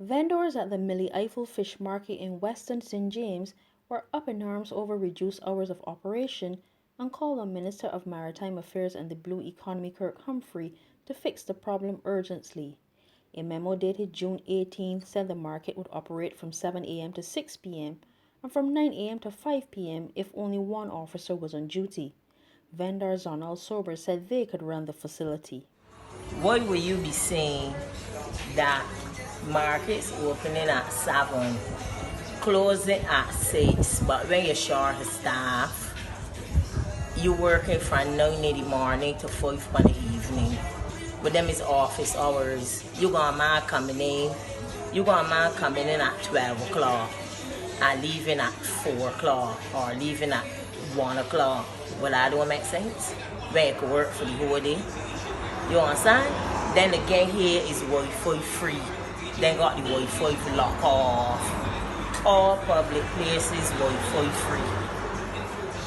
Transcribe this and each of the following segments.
Vendors at the Millie Ifill Fish Market in Weston, St. James were up in arms over reduced hours of operation and called on Minister of Maritime Affairs and the Blue Economy Kirk Humphrey to fix the problem urgently. A memo dated June 18 said the market would operate from 7 a.m. to 6 p.m. and from 9 a.m. to 5 p.m. if only one officer was on duty. Vendor Zonal Sober said they could run the facility. Why will you be saying that markets opening at 7, closing at 6, but when you're short of staff, you working from 9 in the morning to 5 in the evening. But them is office hours. You got a man coming in at 12 o'clock and leaving at 4 o'clock or leaving at 1 o'clock. Well, that don't make sense. When you could work for the whole day. You understand? Then again here is Wi-Fi free. Then got the Wi-Fi lock off. All public places Wi-Fi free.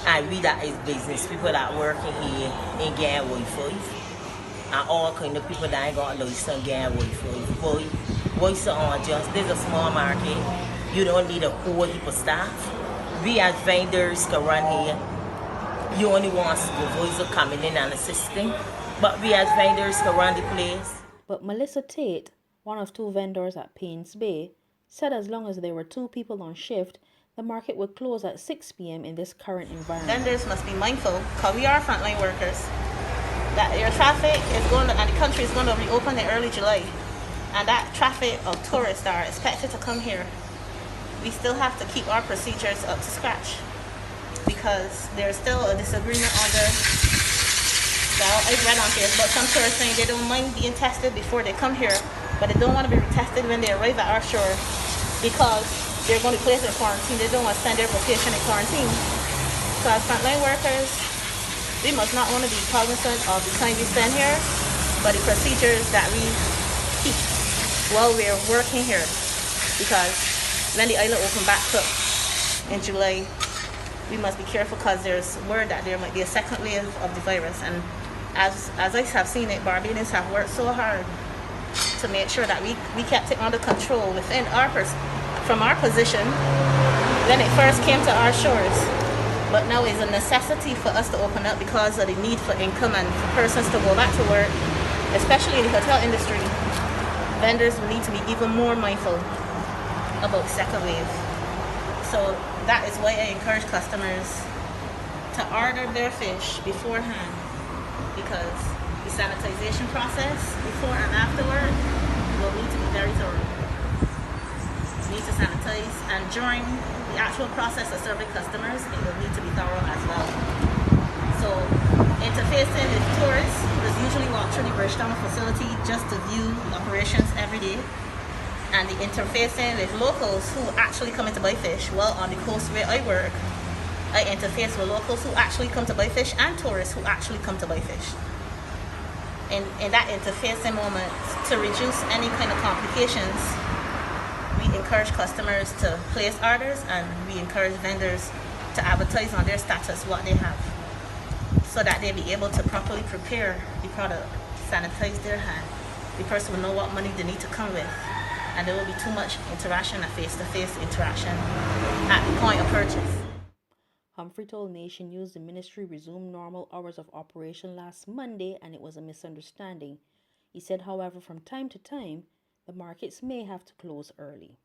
And we that is business people that working here ain't getting Wi-Fi. And all kind of people that ain't got license getting Wi-Fi. Why so unjust? There's a small market. You don't need a whole heap of staff. We as vendors can run here. You only want supervisor coming in and assisting. But we as vendors can run the place. But Melissa Tate, one of two vendors at Paynes Bay, said as long as there were 2 people on shift, the market would close at 6 p.m. in this current environment. Vendors must be mindful, because we are frontline workers, that your traffic is going to, and the country is going to reopen in early July. And that traffic of tourists that are expected to come here, we still have to keep our procedures up to scratch. Because there's still a disagreement on I've read on here, but some tourists saying they don't mind being tested before they come here, but they don't want to be tested when they arrive at our shore because they're going to be placed in quarantine. They don't want to send their patient in quarantine. So as frontline workers, we must not only be cognizant of the time we spend here, but the procedures that we keep while we're working here. Because when the island open back up in July, we must be careful because there's word that there might be a second wave of the virus. And as I have seen it, Barbadians have worked so hard to make sure that we kept it under control within from our position when it first came to our shores. But now it's a necessity for us to open up because of the need for income and for persons to go back to work, especially in the hotel industry. Vendors will need to be even more mindful about the second wave. So that is why I encourage customers to order their fish beforehand, because the sanitization process before and afterward will need to be very thorough. We need to sanitize, and during the actual process of serving customers, it will need to be thorough as well. So interfacing with tourists is usually walk through the Browne facility just to view operations every day. And the interfacing with locals who actually come in to buy fish. Well, on the coast where I work, I interface with locals who actually come to buy fish and tourists who actually come to buy fish. In that interfacing moment, to reduce any kind of complications, we encourage customers to place orders, and we encourage vendors to advertise on their status what they have, so that they'll be able to properly prepare the product, sanitize their hand. The person will know what money they need to come with, and there will be too much interaction, a face-to-face interaction at the point of purchase. Humphrey told Nation News the ministry resumed normal hours of operation last Monday and it was a misunderstanding. He said, however, from time to time, the markets may have to close early.